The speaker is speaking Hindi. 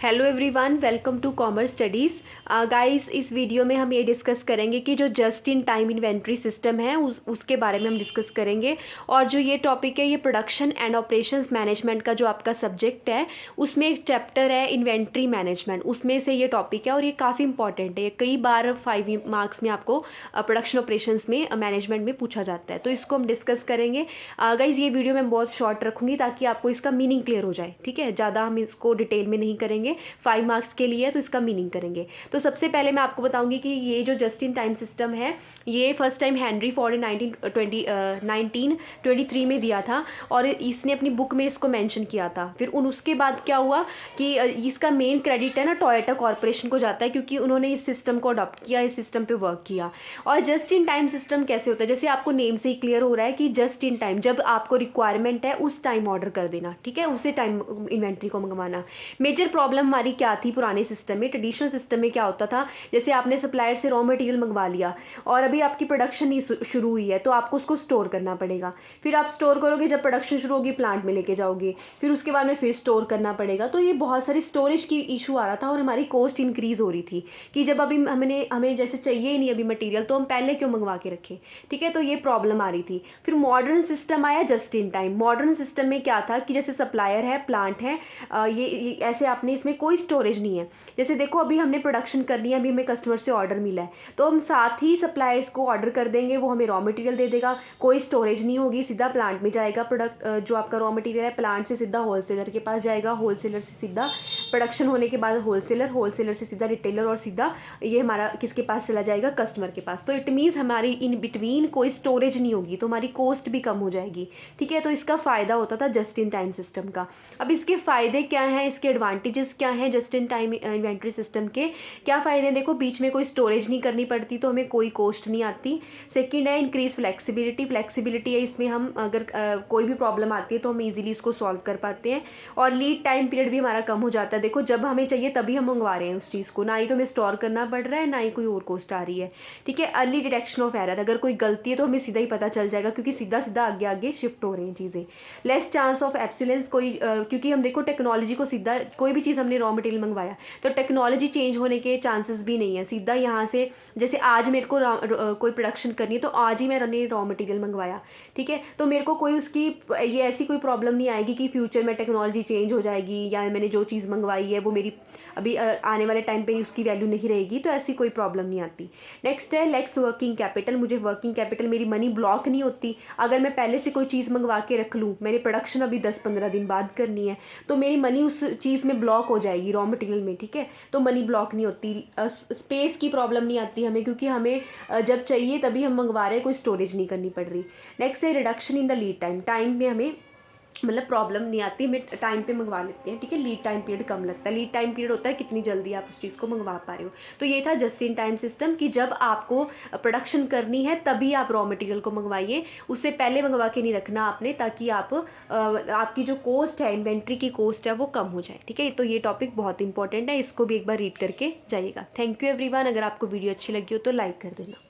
Hello everyone, welcome to commerce studies. Guys, इस वीडियो में हम ये डिस्कस करेंगे कि जो just in time inventory system है उसके बारे में हम डिस्कस करेंगे। और जो ये टॉपिक है ये प्रोडक्शन एंड ऑपरेशंस मैनेजमेंट का जो आपका सब्जेक्ट है उसमें एक चैप्टर है इन्वेंट्री मैनेजमेंट, उसमें से ये टॉपिक है और ये काफ़ी इंपॉर्टेंट है। कई बार 5 मार्क्स में आपको प्रोडक्शन ऑपरेशंस में मैनेजमेंट में पूछा जाता है, तो इसको हम डिस्कस करेंगे। गाइस, ये वीडियो मैं बहुत शॉर्ट रखूँगी ताकि आपको इसका मीनिंग क्लियर हो जाए, ठीक है। ज़्यादा हम इसको डिटेल में नहीं करेंगे, 5 मार्क्स के लिए है तो इसका मीनिंग करेंगे। तो सबसे पहले मैं आपको बताऊंगी कि ये जो जस्ट इन टाइम सिस्टम है ये फर्स्ट टाइम हेनरी फोर्ड ने 1923 में दिया था और इसने अपनी बुक में इसको मेंशन किया था। फिर उसके बाद क्या हुआ कि इसका मेन क्रेडिट है ना टोयोटा कॉर्पोरेशन को जाता है, क्योंकि उन्होंने इस सिस्टम को अडॉप्ट किया, इस सिस्टम पे वर्क किया। और जस्ट इन टाइम सिस्टम कैसे होता है, जैसे आपको नेम से ही क्लियर हो रहा है कि जस्ट इन टाइम, जब आपको रिक्वायरमेंट है उस टाइम ऑर्डर कर देना, ठीक है, उसी टाइम इन्वेंट्री को मंगवाना। मेजर प्रॉब्लम हमारी क्या थी पुराने सिस्टम में, ट्रेडिशनल सिस्टम में क्या होता था, जैसे आपने सप्लायर से रॉ मटेरियल मंगवा लिया और अभी आपकी प्रोडक्शन नहीं शुरू हुई है तो आपको उसको स्टोर करना पड़ेगा। फिर आप स्टोर करोगे, जब प्रोडक्शन शुरू होगी प्लांट में लेके जाओगे, फिर उसके बाद में फिर स्टोर करना पड़ेगा। तो ये बहुत सारी स्टोरेज की इशू आ रहा था और हमारी कॉस्ट इंक्रीज हो रही थी कि जब अभी हमें जैसे चाहिए ही नहीं अभी मटीरियल तो हम पहले क्यों मंगवा के रखें, ठीक है। तो ये प्रॉब्लम आ रही थी। फिर मॉडर्न सिस्टम आया just in time. Modern system में क्या था कि जैसे सप्लायर है, प्लांट है, ये ऐसे आपने इसमें कोई स्टोरेज नहीं है। जैसे देखो अभी हमने प्रोडक्शन करनी है, अभी हमें कस्टमर से ऑर्डर मिला है तो हम साथ ही सप्लायर्स को ऑर्डर कर देंगे, वो हमें रॉ मटेरियल दे देगा, कोई स्टोरेज नहीं होगी, सीधा प्लांट में जाएगा। प्रोडक्ट जो आपका रॉ मटेरियल है प्लांट से सीधा होलसेलर के पास जाएगा, होलसेलर से सीधा प्रोडक्शन होने के बाद होलसेलर, होलसेलर से सीधा रिटेलर और सीधा ये हमारा किसके पास चला जाएगा, कस्टमर के पास। तो इट मीन्स हमारी इन बिटवीन कोई स्टोरेज नहीं होगी तो हमारी कॉस्ट भी कम हो जाएगी, ठीक है। तो इसका फ़ायदा होता था जस्ट इन टाइम सिस्टम का। अब इसके फ़ायदे क्या हैं, इसके एडवांटेजेस क्या हैं just in time inventory system के, क्या फ़ायदे हैं। देखो, बीच में कोई स्टोरेज नहीं करनी पड़ती तो हमें कोई कॉस्ट नहीं आती। सेकंड है इंक्रीज फ्लेक्सिबिलिटी। फ्लेक्सिबिलिटी है, इसमें हम अगर कोई भी प्रॉब्लम आती है तो हम इजीली उसको सॉल्व कर पाते हैं। और लीड टाइम पीरियड भी हमारा कम हो जाता है। देखो, जब हमें चाहिए तभी हम मंगवा रहे हैं उस चीज़ को, ना ही तो हमें स्टोर करना पड़ रहा है ना ही कोई और कॉस्ट आ रही है, ठीक है। अर्ली डिटेक्शन ऑफ एरर, अगर कोई गलती है तो हमें सीधा ही पता चल जाएगा क्योंकि सीधा सीधा आगे आगे शिफ्ट हो रही हैं चीज़ें। लेस चांस ऑफ एब्सुलेंस, कोई क्योंकि हम देखो टेक्नोलॉजी को सीधा, कोई भी चीज़ हमने रॉ मटेरियल मंगवाया तो टेक्नोलॉजी चेंज होने के चांसेस भी नहीं है। सीधा यहाँ से जैसे आज मेरे को कोई प्रोडक्शन करनी है तो आज ही मैंने रॉ मटेरियल मंगवाया, ठीक है। तो मेरे को कोई उसकी ये ऐसी कोई प्रॉब्लम नहीं आएगी कि फ्यूचर में टेक्नोलॉजी चेंज हो जाएगी या मैंने जो चीज़ मंगवाई है वो मेरी अभी आने वाले टाइम पे उसकी वैल्यू नहीं रहेगी, तो ऐसी कोई प्रॉब्लम नहीं आती। नेक्स्ट है लेक्स वर्किंग कैपिटल। मुझे वर्किंग कैपिटल, मेरी मनी ब्लॉक नहीं होती। अगर मैं पहले से कोई चीज़ मंगवा के रख लूँ, मैंने प्रोडक्शन अभी 10-15 दिन बाद करनी है तो मेरी मनी उस चीज़ में ब्लॉक हो जाएगी, रॉ मटेरियल में, ठीक है। तो मनी ब्लॉक नहीं होती। स्पेस की प्रॉब्लम नहीं आती हमें, क्योंकि हमें जब चाहिए तभी हम मंगवा रहे हैं, कोई स्टोरेज नहीं करनी पड़ रही। नेक्स्ट है reduction in the lead time. Time में हमें मतलब प्रॉब्लम नहीं आती, हमें टाइम पे मंगवा लेते हैं, ठीक है। लीड टाइम पीरियड कम लगता है। लीड टाइम पीरियड होता है कितनी जल्दी आप उस चीज़ को मंगवा पा रहे हो। तो ये था जस्ट इन टाइम सिस्टम कि जब आपको प्रोडक्शन करनी है तभी आप रॉ मटेरियल को मंगवाइए, उससे पहले मंगवा के नहीं रखना आपने, ताकि आपकी जो कॉस्ट है, इन्वेंट्री की कॉस्ट है, वो कम हो जाए, ठीक है। तो ये टॉपिक बहुत इंपॉर्टेंट है, इसको भी एक बार रीड करके जाइएगा। Thank you everyone. अगर आपको वीडियो अच्छी लगी हो तो लाइक कर देना।